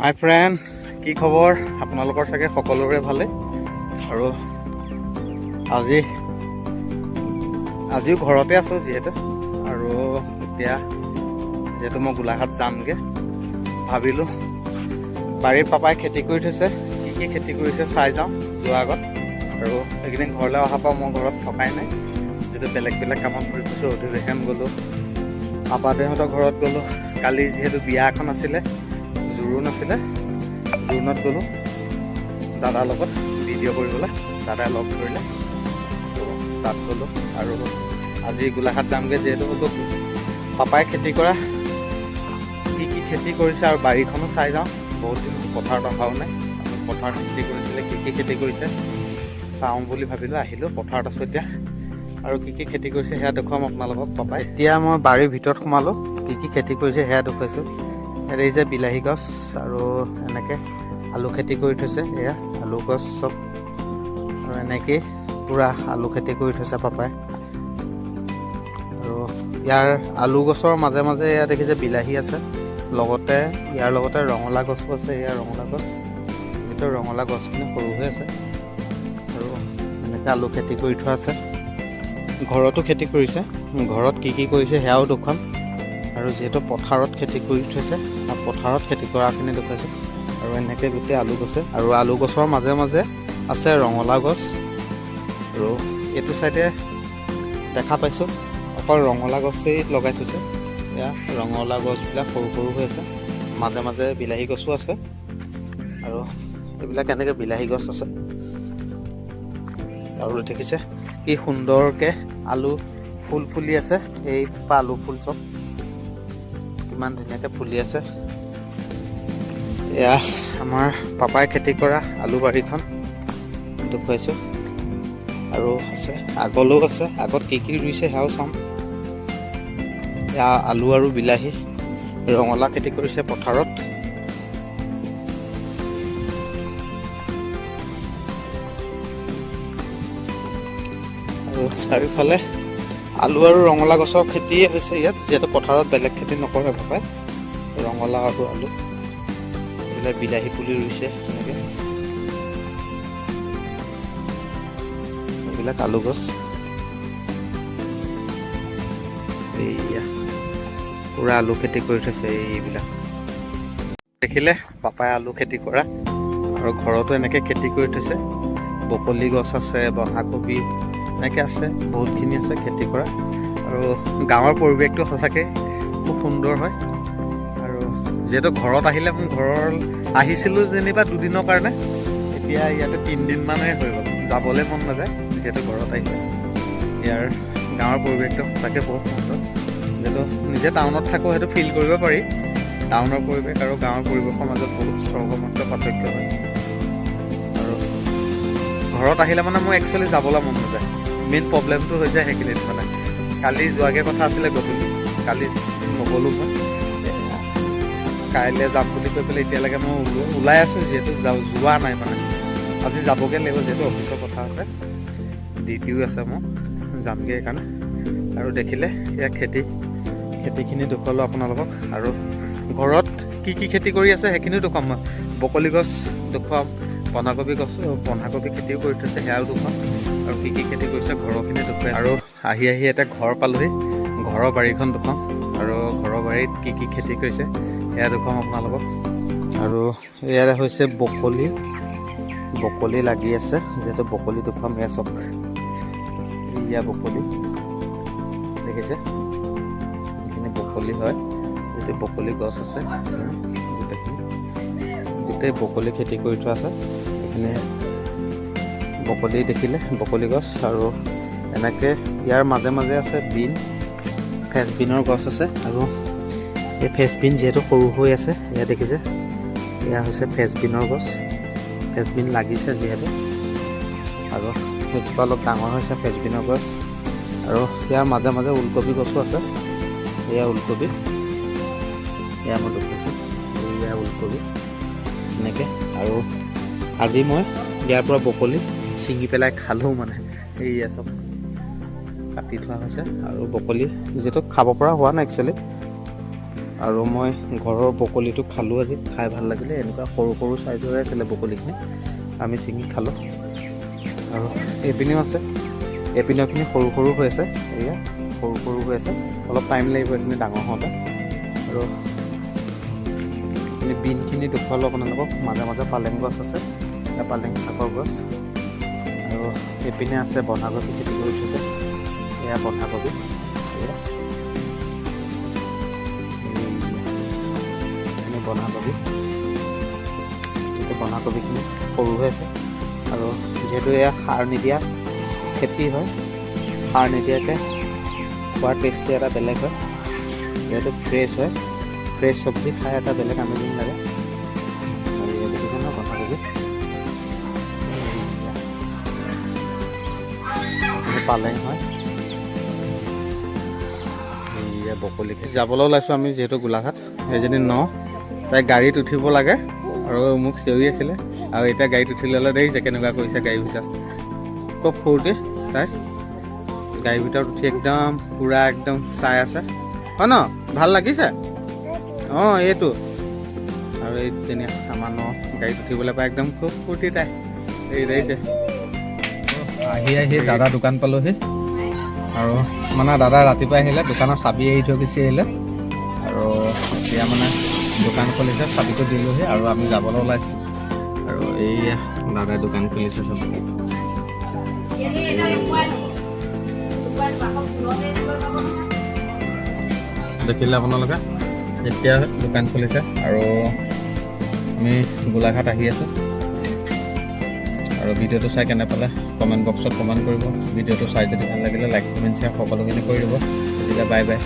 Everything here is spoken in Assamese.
হাই ফ্ৰেণ্ড, কি খবৰ? আপোনালোকৰ চাগে সকলোৰে ভালে। আৰু আজিও ঘৰতে আছোঁ যিহেতু। আৰু এতিয়া যিহেতু মই গোলাঘাট যামগৈ, ভাবিলোঁ বাৰীৰ পাপাই খেতি কৰি থৈছে, কি খেতি কৰিছে চাই যাওঁ যোৱাৰ আগত। আৰু এইকেইদিন ঘৰলৈ অহাৰ পৰা মই ঘৰত থকাই নাই, যিহেতু বেলেগ কামত ঘূৰি ফুৰিছোঁ। অধিৱেশন গ'লোঁ, পাপাদেউহঁতৰ ঘৰত গ'লোঁ। কালি যিহেতু বিয়া এখন আছিলে, জোৰোণত গ'লোঁ দাদাৰ লগত ভিডিঅ' কৰিবলৈ। দাদাই লগ ধৰিলে, তাত গ'লোঁ। আৰু আজি গোলাঘাট যামগৈ, যিহেতু বোলো পাপাই খেতি কৰা কি খেতি কৰিছে আৰু বাৰীখনো চাই যাওঁ। বহুত দিন পথাৰত অহাও নাই, পথাৰত খেতি কৰিছিলে, কি খেতি কৰিছে চাওঁ বুলি ভাবিলোঁ। আহিলোঁ, পথাৰত আছোঁ এতিয়া। আৰু কি খেতি কৰিছে সেয়া দেখুৱাম আপোনালোকক পাপাই। এতিয়া মই বাৰীৰ ভিতৰত সোমালোঁ, কি খেতি কৰিছে সেয়া দেখুৱাইছোঁ। ইয়াত এই যে বিলাহী গছ আৰু এনেকৈ আলু খেতি কৰি থৈছে। এয়া আলু গছ চব, আৰু এনেকেই পূৰা আলু খেতি কৰি থৈছে পাপাই। আৰু ইয়াৰ আলু গছৰ মাজে মাজে এয়া দেখিছে বিলাহী আছে, ইয়াৰ লগতে ৰঙালাও গছো আছে। এয়া ৰঙালাও গছ, যিহেতু ৰঙালাও গছখিনি সৰু হৈ আছে। আৰু এনেকৈ আলু খেতি কৰি থোৱা আছে। ঘৰতো খেতি কৰিছে, ঘৰত কি কৰিছে সেয়াও দেখুৱাম। আৰু যিহেতু পথাৰত খেতি কৰি থৈছে, পথাৰত খেতি কৰাখিনি দেখুৱাইছোঁ। আৰু এনেকৈ গোটেই আলু গছে, আৰু আলু গছৰ মাজে মাজে আছে ৰঙালাও গছ। আৰু এইটো চাইডে দেখা পাইছোঁ অকল ৰঙালাও গছেই লগাই থৈছে। এয়া ৰঙালাও গছবিলাক সৰু হৈ আছে, মাজে মাজে বিলাহী গছো আছে। আৰু এইবিলাক এনেকৈ বিলাহী গছ আছে। আৰু দেখিছে কি সুন্দৰকৈ আলু ফুল ফুলি আছে। এই আলু ফুল চব কিমান ধুনীয়াকৈ ফুলি আছে। এয়া আমাৰ পাপাই খেতি কৰা আলু বাৰীখন দেখুৱাইছোঁ। আৰু আছে, আগলৈও আছে, আগত কি ৰুইছে সেয়াও চাম। এয়া আলু আৰু বিলাহী, ৰঙালাও খেতি কৰিছে পথাৰত। আৰু চাৰিওফালে আলু আৰু ৰঙালাও গছৰ খেতিয়ে হৈছে ইয়াত, যিহেতু পথাৰত বেলেগ খেতি নকৰে পাপাই। ৰঙালাও আৰু আলু, এইবিলাক বিলাহী পুলি ৰুইছে এনেকৈ। এইবিলাক আলু গছ, এইয়া পুৰা আলু খেতি কৰি থৈছে। এইবিলাক দেখিলে পাপাই আলু খেতি কৰা, আৰু ঘৰতো এনেকৈ খেতি কৰি থৈছে। বকলি গছ আছে, বন্ধাকবি এনেকৈ আছে, বহুতখিনি আছে খেতি কৰা। আৰু গাঁৱৰ পৰিৱেশটো সঁচাকৈ খুব সুন্দৰ হয়। আৰু যিহেতু ঘৰত আহিলে, মোৰ আহিছিলোঁ যেনিবা দুদিনৰ কাৰণে, এতিয়া ইয়াতে 3 দিনমানহে হৈ গ'ল। যাবলৈ মন নাযায় যিহেতু ঘৰত আহিলে। ইয়াৰ গাঁৱৰ পৰিৱেশটো সঁচাকৈ বহুত সুন্দৰ। যিহেতু নিজে টাউনত থাকোঁ, সেইটো ফিল কৰিব পাৰি। টাউনৰ পৰিৱেশ আৰু গাঁৱৰ পৰিৱেশৰ মাজত বহুত স্বৰ্গমত্য পাৰ্থক্য হয়। আৰু ঘৰত আহিলে মানে মোৰ একচুৱেলি যাবলৈ মন নাযায়। মেইন প্ৰব্লেমটো হৈ যায় সেইখিনিত। মানে কালি যোৱাগৈ কথা আছিলে গধূলি, কালি নগ'লোঁ মই। কাইলৈ যাম বুলি কৈ পেলাই এতিয়ালৈকে মই ওলাই আছোঁ, যিহেতু যোৱা নাই। মানে আজি যাবগৈ লাগিব, যিহেতু অফিচৰ কথা আছে, ডিউটিও আছে, মোৰ যামগৈ সেইকাৰণে। আৰু দেখিলে ইয়াৰ খেতিখিনি দেখুৱালোঁ আপোনালোকক। আৰু ঘৰত কি খেতি কৰি আছে সেইখিনিও দেখুৱাম মই। বকলি গছ দেখুৱাম, বন্ধাকবি খেতিও কৰি থৈছে, সেয়াও দেখুৱাম। আৰু কি খেতি কৰিছে ঘৰৰখিনি দেখুৱাই। আৰু আহি এতিয়া ঘৰ পালোহি, ঘৰৰ বাৰীখন দেখুৱাম। আৰু ঘৰৰ বাৰীত কি খেতি কৰিছে সেয়া দেখুৱাম আপোনালোকক। আৰু ইয়াত হৈছে বকলি লাগি আছে, যিহেতু বকলি দেখুৱাম। এয়া চব এয়া বকলি দেখিছে, এইখিনি বকলি হয়, যিহেতু বকলি গছ আছে। গোটেই বকলি খেতি কৰি থোৱা আছে। এইখিনি বকলি দেখিলে, বকলি গছ। আৰু এনেকৈ ইয়াৰ মাজে মাজে আছে ফ্ৰেঞ্চবিনৰ গছ আছে। আৰু এই ফ্ৰেঞ্চবিন যিহেতু সৰু হৈ আছে, এয়া দেখিছে, এয়া হৈছে ফ্ৰেঞ্চবিনৰ গছ। ফ্ৰেঞ্চবিন লাগিছে যিহেতু, আৰু সেইজোপা অলপ ডাঙৰ হৈছে ফ্ৰেঞ্চবিনৰ গছ। আৰু ইয়াৰ মাজে মাজে ওলকবি গছো আছে। এয়া ওলকবি, এয়া মই দেখিছোঁ, এয়া ওলকবি এনেকৈ। আৰু আজি মই ইয়াৰ পৰা বকলি ছিঙি পেলাই খালোঁ। মানে এইয়া চব কাটি থোৱা হৈছে। আৰু বকলি যিহেতু খাব পৰা হোৱা নাই একচুৱেলি, আৰু মই ঘৰৰ বকলিটো খালোঁ আজি, খাই ভাল লাগিলে। এনেকুৱা সৰু সৰু চাইজৰে আছিলে বকলিখিনি, আমি ছিঙি খালোঁ। আৰু এইপিনেও আছে, এইপিনেখিনি সৰু সৰু হৈ আছে, এয়া সৰু সৰু হৈ আছে, অলপ টাইম লাগিব এইখিনি ডাঙৰ হওঁতে। আৰু বিনখিনি দেখুৱালোঁ আপোনালোকক, মাজে মাজে পালেং গছ আছে, পালেং শাকৰ গছ। আৰু এইপিনে আছে বন্ধাকবি খেতি কৰি থৈছে, এয়া বন্ধাকবি, বন্ধাকবি, বন্ধাকবিখিনি সৰু হৈ আছে। আৰু যিহেতু এয়া সাৰ নিদিয়া খেতি হয়, সাৰ নিদিয়াকৈ খোৱাৰ টেষ্টটো এটা বেলেগ হয়, যিহেতু ফ্ৰেছ হয়, ফ্ৰেছ চব্জি খাই এটা বেলেগ আমেজিং লাগে। আৰু এই দেখিছে ন বন্ধাকবি, পালেং হয়, বকলি। যাবলৈ ওলাইছোঁ আমি যিহেতু গোলাঘাট, সেইজনী তাই গাড়ীত উঠিব লাগে আৰু মোক চিঞৰি আছিলে। আৰু এতিয়া গাড়ীত উঠি ল'লে দেখিছে কেনেকুৱা কৰিছে গাড়ীৰ ভিতৰত, খুব ফূৰ্তি তাই গাড়ীৰ ভিতৰত উঠি একদম পূৰা একদম চাই আছে, হয় ন? ভাল লাগিছে অঁ এইটো। আৰু এই তেনে আমাৰ গাড়ীত উঠিবলৈ পাই একদম খুব ফূৰ্তি তাই। এই দেখিছে আহি দাদা দোকান পালোহি। আৰু মানে দাদা ৰাতিপুৱা আহিলে, দোকানৰ চাবি এৰি থৈ গুচি আহিলে। আৰু এতিয়া মানে দোকান খুলিছে, চাবিটো দিলোহি আৰু আমি যাবলৈ ওলাইছোঁ। আৰু এই দাদাই দোকান খুলিছে চব দেখিলে আপোনালোকে। এতিয়া দোকান খুলিছে আৰু আমি গোলাঘাট আহি আছোঁ। আৰু ভিডিঅ'টো চাই কেনে পালে কমেণ্ট বক্সত কমেণ্ট কৰিব। ভিডিঅ'টো চাই যদি ভাল লাগিলে লাইক কমেণ্ট শ্বেয়াৰ সকলোখিনি কৰি দিব। গতিকে বাই বাই।